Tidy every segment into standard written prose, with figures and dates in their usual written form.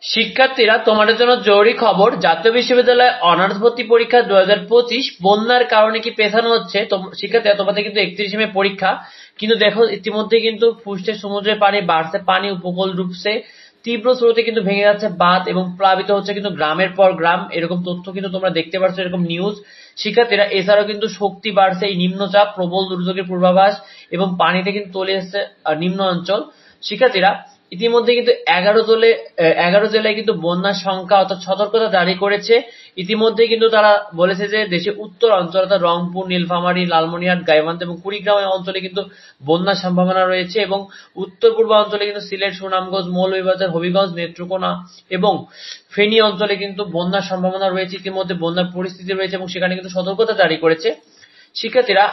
শিক্ষার্থীরা, তোমাদের জন্য জরুরি খবর। জাতীয় বিশ্ববিদ্যালয়ে অনার্স ভর্তি পরীক্ষা 2025 বন্যার কারণে কি পেছানো হচ্ছে। শিক্ষার্থীরা, তোমাদের কিন্তু 31 মে পরীক্ষা, কিন্তু দেখো ইতিমধ্যে কিন্তু ফুসছে সমুদ্রের পানি বাড়ছে, পানি উপকূল ডুবছে, তীব্র স্রোতে কিন্তু ভেঙে যাচ্ছে বাঁধ এবং প্লাবিত হচ্ছে কিন্তু গ্রামের পর গ্রাম। এরকম তথ্য কিন্তু তোমরা দেখতে পাচ্ছ, এরকম নিউজ। শিক্ষার্থীরা, এছাড়াও কিন্তু শক্তি বাড়ছে এই নিম্নচাপ, প্রবল দুর্যোগের পূর্বাভাস এবং পানিতে কিন্তু চলে এসছে নিম্ন অঞ্চল। শিক্ষার্থীরা, ইতিমধ্যে কিন্তু 11 জেলায় কিন্তু বন্যার সংখ্যা অর্থাৎ সতর্কতা জারি করেছে। ইতিমধ্যে কিন্তু তারা বলেছে যে দেশের উত্তর অঞ্চল অর্থাৎ রংপুর, নীলফামারী, লালমনিরহাট, গাইবান্ধা এবং কুড়িগ্রাম অঞ্চলে কিন্তু বন্যার সম্ভাবনা রয়েছে এবং উত্তর পূর্ব অঞ্চলে কিন্তু সিলেট, সুনামগঞ্জ, মৌলভীবাজার, হবিগঞ্জ, নেত্রকোনা এবং ফেনী অঞ্চলে কিন্তু বন্যার সম্ভাবনা রয়েছে। ইতিমধ্যে বন্যার পরিস্থিতি রয়েছে এবং সেখানে কিন্তু সতর্কতা জারি করেছে। শিক্ষার্থীরা,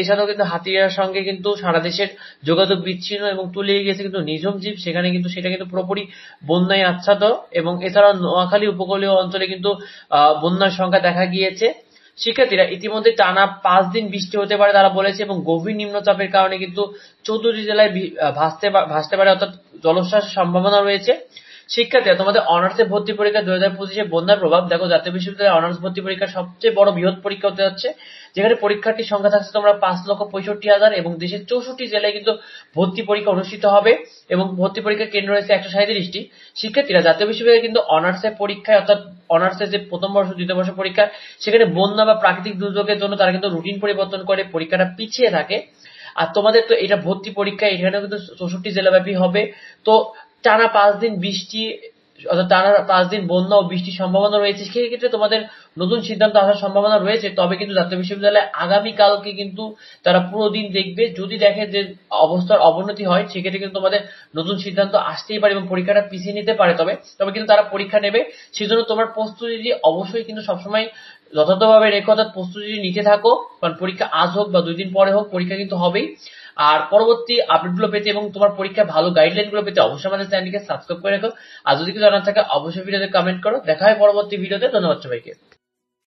এছাড়াও কিন্তু হাতিয়ার সঙ্গে কিন্তু সারা দেশের যোগাযোগ বিচ্ছিন্ন এবং তলিয়ে গেছে কিন্তু নিঝুম দ্বীপ, সেখানে কিন্তু সেটা কিন্তু পুরোপুরি বন্যায় আচ্ছাদিত। এবং এছাড়াও নোয়াখালী উপকূলীয় অঞ্চলে কিন্তু বন্যার সংখ্যা দেখা গিয়েছে। শিক্ষার্থীরা, ইতিমধ্যে টানা 5 দিন বৃষ্টি হতে পারে তারা বলেছে এবং গভীর নিম্নচাপের কারণে কিন্তু 14টি জেলায় ভাসতে পারে অর্থাৎ জলোচ্ছ্বাসের সম্ভাবনা রয়েছে। শিক্ষার্থীরা, তোমাদের অনার্সে ভর্তি পরীক্ষা 2025 বন্যার প্রভাব দেখো। জাতীয় বিশ্ববিদ্যালয়ের অনার্স ভর্তি পরীক্ষা সবচেয়ে বড় বৃহৎ পরীক্ষা হতে যাচ্ছে, যেখানে পরীক্ষার্থীর সংখ্যা থাকছে তোমরা 5,65,000 এবং দেশের 64 জেলায় কিন্তু ভর্তি পরীক্ষা অনুষ্ঠিত হবে এবং ভর্তি পরীক্ষার কেন্দ্র রয়েছে 137টি। শিক্ষার্থীরা, জাতীয় বিশ্ববিদ্যালয়ে কিন্তু অনার্সের পরীক্ষায় অর্থাৎ অনার্সের যে প্রথম বর্ষ দ্বিতীয় বর্ষ পরীক্ষা, সেখানে বন্যা বা প্রাকৃতিক দুর্যোগের জন্য তারা কিন্তু রুটিন পরিবর্তন করে পরীক্ষাটা পিছিয়ে থাকে। আর তোমাদের তো এটা ভর্তি পরীক্ষা, এখানেও কিন্তু 64 জেলাব্যাপী হবে। তো টানা 5 দিন বৃষ্টি অর্থাৎ টানা 5 দিন বন্যা ও বৃষ্টির সম্ভাবনা রয়েছে। সেক্ষেত্রে তোমাদের নতুন সিদ্ধান্ত আসার সম্ভাবনা রয়েছে। তবে কিন্তু জাতীয় বিশ্ববিদ্যালয় আগামীকালকে কিন্তু তারা পুরো দিন দেখবে। যদি দেখে যে অবস্থার অবনতি হয়, সেক্ষেত্রে কিন্তু তোমাদের নতুন সিদ্ধান্ত আসতেই পারে এবং পরীক্ষাটা পিছিয়ে নিতে পারে। তবে কিন্তু তারা পরীক্ষা নেবে। সেজন্য তোমার প্রস্তুতি অবশ্যই কিন্তু সবসময় যথাযথভাবে রেখো, অর্থাৎ প্রস্তুতি নিতে থাকো, কারণ পরীক্ষা আজ হোক বা 2 দিন পরে হোক, পরীক্ষা কিন্তু হবেই। আর পরবর্তী আপডেটগুলো পেতে এবং তোমার পরীক্ষার ভালো গাইডলাইন গুলো পেতে অবশ্যই আমাদের চ্যানেলটিকে সাবস্ক্রাইব করে রাখো। আর যদি কিছু জানার থাকে অবশ্যই ভিডিওতে কমেন্ট করো। দেখা হয় পরবর্তী ভিডিওতে। ধন্যবাদ সবাইকে।